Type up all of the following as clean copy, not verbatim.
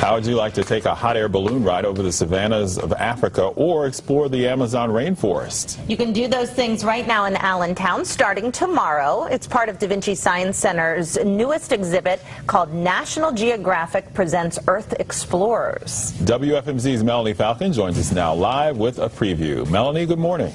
How would you like to take a hot air balloon ride over the savannas of Africa or explore the Amazon rainforest? You can do those things right now in Allentown starting tomorrow. It's part of Vinci Science Center's newest exhibit called National Geographic Presents Earth Explorers. WFMZ's Melanie Falcon joins us now live with a preview. Melanie, good morning.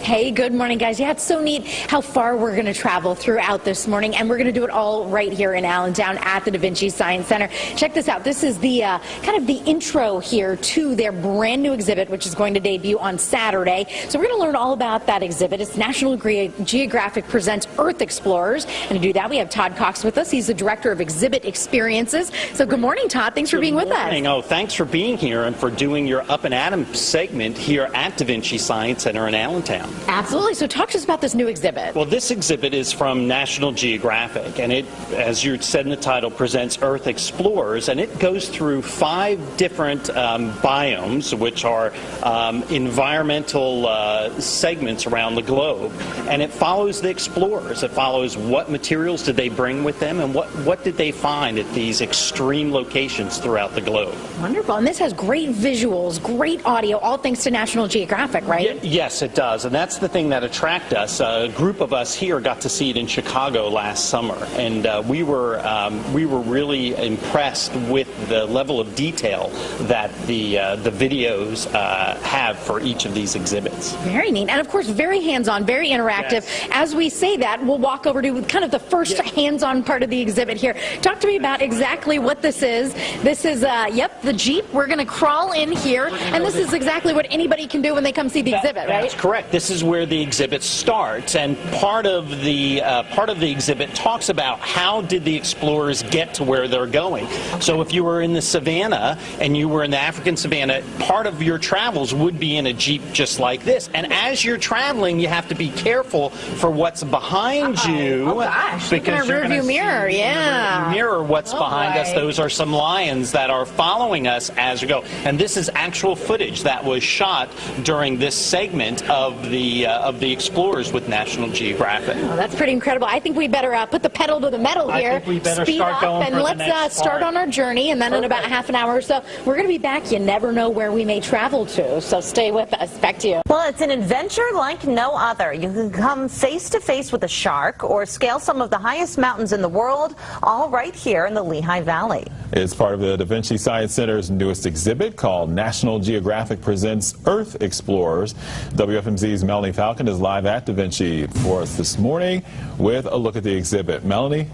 Hey, good morning, guys. Yeah, it's so neat how far we're going to travel throughout this morning, and we're going to do it all right here in Allentown at the Vinci Science Center. Check this out. This is the kind of the intro here to their brand new exhibit, which is going to debut on Saturday. So we're going to learn all about that exhibit. It's National Geographic Presents Earth Explorers, and to do that, we have Todd Cox with us. He's the director of exhibit experiences. So good morning, Todd. Thanks for being with us. Oh, thanks for being here and for doing your Up and Atom segment here at the Vinci Science Center in Allentown. Absolutely. So talk to us about this new exhibit. Well, this exhibit is from National Geographic, and it, as you said in the title, presents Earth Explorers, and it goes through 5 different biomes, which are environmental segments around the globe, and it follows the explorers. It follows what materials did they bring with them, and what did they find at these extreme locations throughout the globe. Wonderful. And this has great visuals, great audio, all thanks to National Geographic, right? Yes, it does, and that's the thing that attracted us. A group of us here got to see it in Chicago last summer, and we were really impressed with the level of detail that the videos have for each of these exhibits. Very neat, and of course very hands-on, very interactive. Yes. As we say that, we'll walk over to kind of the first hands-on part of the exhibit here. Talk to me about exactly what this is. This is, yep, the Jeep. We're going to crawl in here, and this is exactly what anybody can do when they come see the exhibit, right? That's correct. This is where the exhibit starts, and part of the exhibit talks about how did the explorers get to where they're going. So if you were in the savannah and you were in the African savannah, part of your travels would be in a Jeep just like this. And as you're traveling, you have to be careful for what's behind you. Oh gosh, because look at our rearview mirror. Yeah. Mirror what's behind us. Those are some lions that are following us as we go. And this is actual footage that was shot during this segment of the explorers with National Geographic. Oh, that's pretty incredible. I think we better put the pedal to the metal here. I think we better speed start up going and for let's the next start part. on our journey, and then in about half an hour or so, we're going to be back. You never know where we may travel to, so stay with us. Back to you. Well, it's an adventure like no other. You can come face to face with a shark or scale some of the highest mountains in the world, all right here in the Lehigh Valley. It's part of the Da Vinci Science Center's newest exhibit called National Geographic Presents Earth Explorers. WFMZ's Melanie Falcon is live at Da Vinci for us this morning with a look at the exhibit. Melanie?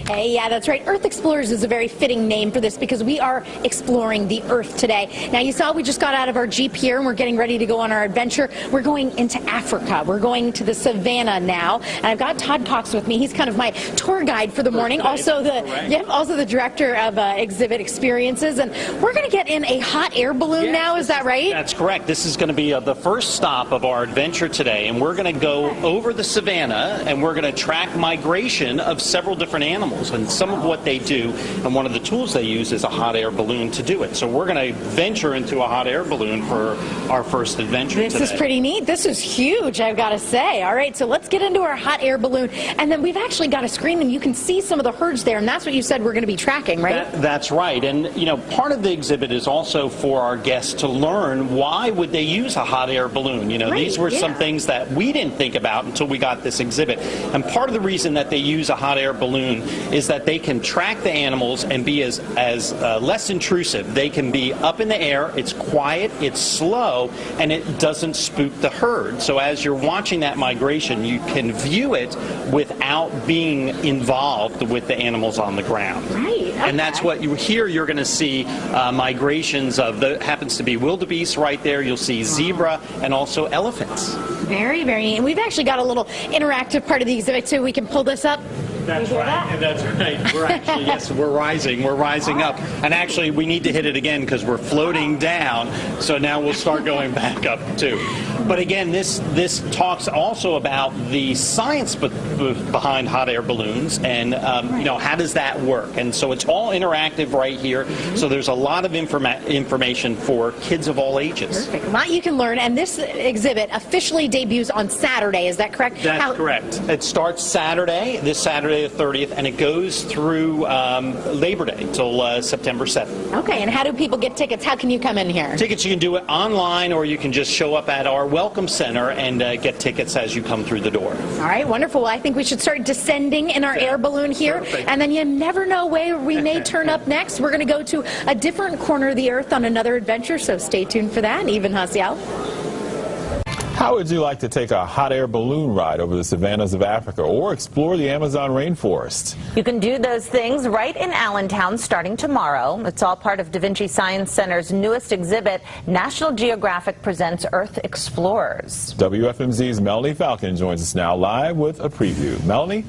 Hey, yeah, that's right. Earth Explorers is a very fitting name for this because we are exploring the Earth today. Now, you saw we just got out of our Jeep here and we're getting ready to go on our adventure. We're going into Africa. We're going to the savannah now. And I've got Todd Cox with me. He's kind of my tour guide for the morning. Also the director of exhibit experiences. And we're going to get in a hot air balloon now. Is that right? That's correct. This is going to be the first stop of our adventure today. And we're going to go over the savannah and we're going to track migration of several different animals. And some of what they do, and one of the tools they use is a hot air balloon to do it. So we're going to venture into a hot air balloon for our first adventure today. This is pretty neat. This is huge, I've got to say. All right, so let's get into our hot air balloon. And then we've actually got a screen, and you can see some of the herds there, and that's what you said we're going to be tracking, right? That's right. And, you know, part of the exhibit is also for our guests to learn why would they use a hot air balloon. You know, these were some things that we didn't think about until we got this exhibit. And part of the reason that they use a hot air balloon is that they can track the animals and be as less intrusive. They can be up in the air, it's quiet, it's slow, and it doesn't spook the herd. So as you're watching that migration, you can view it without being involved with the animals on the ground. Right. Okay. And that's what you here. You're going to see migrations of happens to be wildebeest right there. You'll see zebra and also elephants. Very, very neat. And we've actually got a little interactive part of the exhibit too. We can pull this up. That's right. That's right. We're actually, yes, we're rising. We're rising up. And actually, we need to hit it again because we're floating down. So now we'll start going back up too. But again, this talks also about the science behind hot air balloons and how does that work? And so it's all interactive right here. So there's a lot of information for kids of all ages. Perfect. A lot you can learn, and this exhibit officially debuts on Saturday. Is that correct? That's correct. It starts this Saturday the 30th, and it goes through Labor Day till September 7th. Okay, and how do people get tickets? How can you come in here? Tickets, you can do it online, or you can just show up at our Welcome Center and get tickets as you come through the door. All right, wonderful. Well, I think we should start descending in our air balloon here. Perfect. And then you never know where we may turn up next. We're going to go to a different corner of the earth on another adventure, so stay tuned for that. Even Hasiel. How would you like to take a hot air balloon ride over the savannas of Africa or explore the Amazon rainforest? You can do those things right in Allentown starting tomorrow. It's all part of Da Vinci Science Center's newest exhibit, National Geographic Presents Earth Explorers. WFMZ's Melanie Falcon joins us now live with a preview. Melanie?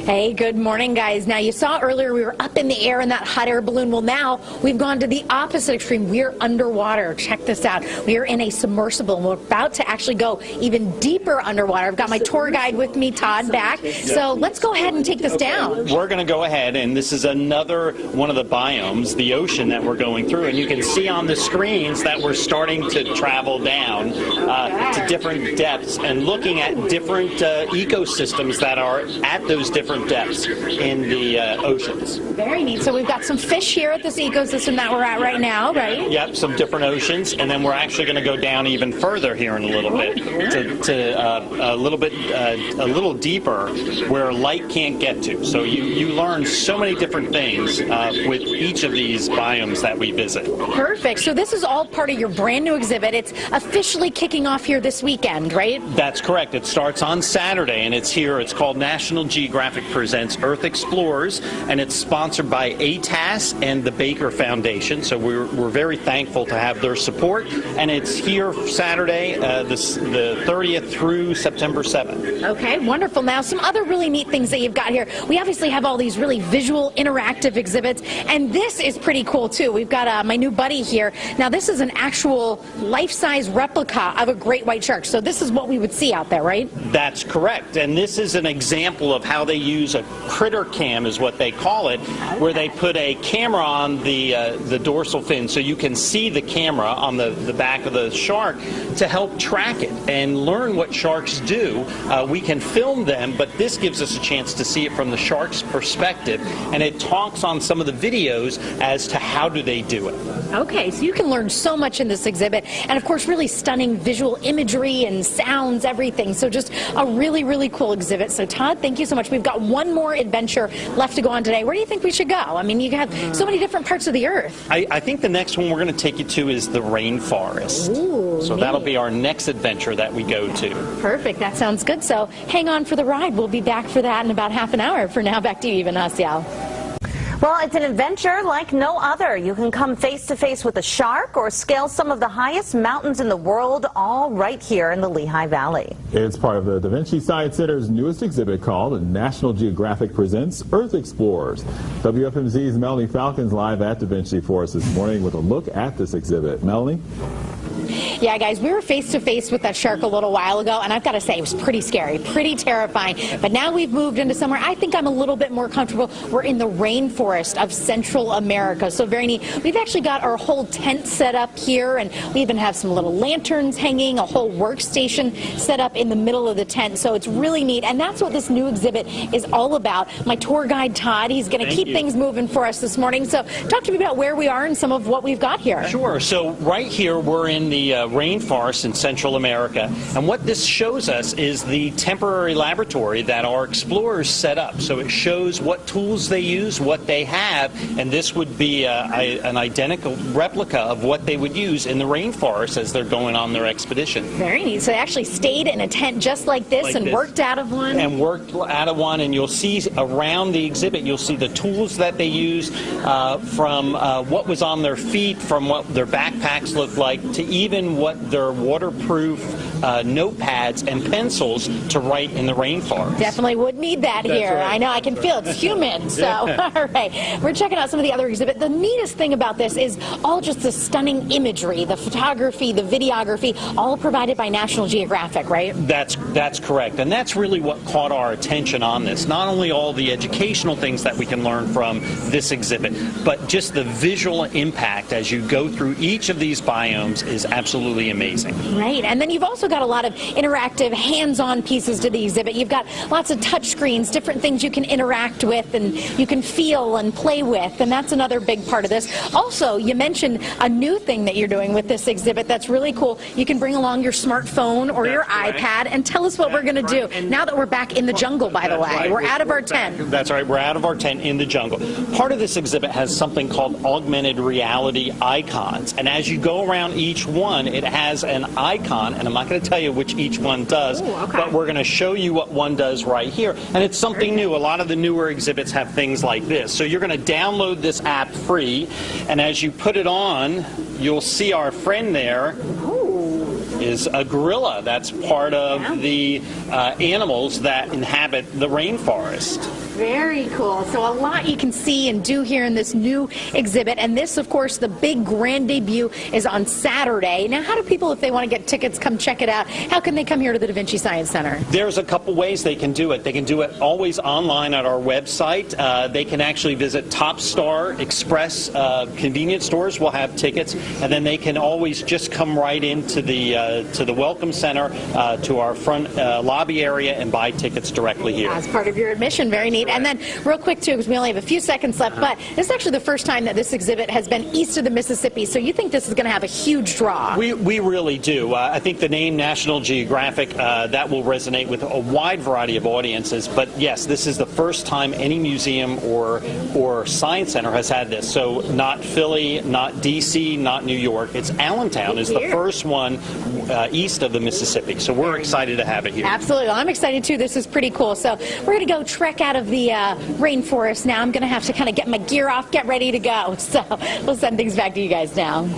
Hey, good morning, guys. Now, you saw earlier we were up in the air in that hot air balloon. Well, now we've gone to the opposite extreme. We're underwater. Check this out. We are in a submersible, and we're about to actually go even deeper underwater. I've got my tour guide with me, Todd, back. So let's go ahead and take this down. We're going to go ahead, and this is another one of the biomes, the ocean that we're going through. And you can see on the screens that we're starting to travel down to different depths and looking at different ecosystems that are at those different depths in the oceans. Very neat. So we've got some fish here at this ecosystem that we're at right now, right? Yep, some different oceans, and then we're actually going to go down even further here in a little bit to a little deeper where light can't get to. So you learn so many different things with each of these biomes that we visit. Perfect. So this is all part of your brand new exhibit. It's officially kicking off here this weekend, right? That's correct. It starts on Saturday, and it's here. It's called National Geographic Presents Earth Explorers, and it's sponsored by ATAS and the Baker Foundation. So we're very thankful to have their support, and it's here Saturday, the 30th through September 7th. Okay, wonderful. Now, some other really neat things that you've got here. We obviously have all these really visual, interactive exhibits, and this is pretty cool too. We've got my new buddy here. Now, this is an actual life-size replica of a great white shark. So this is what we would see out there, right? That's correct, and this is an example of how they use a critter cam, is what they call it, where they put a camera on the dorsal fin so you can see the camera on the back of the shark to help track it and learn what sharks do. We can film them, but this gives us a chance to see it from the shark's perspective, and it talks on some of the videos as to how do they do it. Okay, so you can learn so much in this exhibit, and of course really stunning visual imagery and sounds, everything. So just a really, really cool exhibit. So Todd, thank you so much. We've got one more adventure left to go on today. Where do you think we should go? I mean, you have so many different parts of the earth. I think the next one we're going to take you to is the rainforest. Ooh, so neat. That'll be our next adventure that we go to. Perfect. That sounds good. So hang on for the ride. We'll be back for that in about half an hour. For now, back to you, Even Hasiel. Well, it's an adventure like no other. You can come face to face with a shark or scale some of the highest mountains in the world, all right here in the Lehigh Valley. It's part of the Da Vinci Science Center's newest exhibit called National Geographic Presents Earth Explorers. WFMZ's Melanie Falcon's live at Da Vinci for us this morning with a look at this exhibit. Melanie? Yeah, guys, we were face to face with that shark a little while ago, and I've got to say, it was pretty scary, pretty terrifying. But now we've moved into somewhere I think I'm a little bit more comfortable. We're in the rainforest of Central America, so very neat. We've actually got our whole tent set up here, and we even have some little lanterns hanging, a whole workstation set up in the middle of the tent, so it's really neat. And that's what this new exhibit is all about. My tour guide, Todd, he's going to keep things moving for us this morning. So talk to me about where we are and some of what we've got here. Sure. So right here, we're in the rainforest in Central America, and what this shows us is the temporary laboratory that our explorers set up. So it shows what tools they use, what they have, and this would be an identical replica of what they would use in the rainforest as they're going on their expedition. Very neat. So they actually stayed in a tent just like this and worked out of one? And worked out of one, and you'll see around the exhibit, you'll see the tools that they use, from what was on their feet, from what their backpacks looked like, to even what their waterproof notepads and pencils to write in the rainforest. Definitely would need that here. Right. I know, I can feel it's humid. So, all right, we're checking out some of the other exhibits. The neatest thing about this is all just the stunning imagery, the photography, the videography, all provided by National Geographic, right? That's correct, and that's really what caught our attention on this. Not only all the educational things that we can learn from this exhibit, but just the visual impact as you go through each of these biomes is absolutely amazing. Right, and then you've also got a lot of interactive, hands-on pieces to the exhibit. You've got lots of touch screens, different things you can interact with and you can feel and play with, and that's another big part of this. Also, you mentioned a new thing that you're doing with this exhibit that's really cool. You can bring along your smartphone or your iPad and tell us what we're going to do. Now that we're back in the jungle, by the way. Right. We're out of our tent. That's right, we're out of our tent in the jungle. Part of this exhibit has something called augmented reality icons, and as you go around each one, it has an icon, and I'm not going to tell you which each one does, but we're going to show you what one does right here, and it's something new. A lot of the newer exhibits have things like this. So you're going to download this app free, and as you put it on, you'll see our friend there is a gorilla. That's part of the animals that inhabit the rainforest. Very cool. So a lot you can see and do here in this new exhibit. And this, of course, the big grand debut is on Saturday. Now, how do people, if they want to get tickets, come check it out? How can they come here to the Da Vinci Science Center? There's a couple ways they can do it. They can do it always online at our website. They can actually visit Top Star Express convenience stores. Will have tickets. And then they can always just come right into the Welcome Center, to our front lobby area, and buy tickets directly here. As part of your admission. Very neat. And then real quick, too, because we only have a few seconds left, but this is actually the first time that this exhibit has been east of the Mississippi, so you think this is going to have a huge draw? We really do. I think the name National Geographic, that will resonate with a wide variety of audiences, but yes, this is the first time any museum or science center has had this. So not Philly, not D.C., not New York. It's Allentown is the first one east of the Mississippi, so we're excited to have it here. Absolutely. Well, I'm excited, too. This is pretty cool. So we're going to go trek out of the rainforest now. I'm going to have to kind of get my gear off, get ready to go. So we'll send things back to you guys now.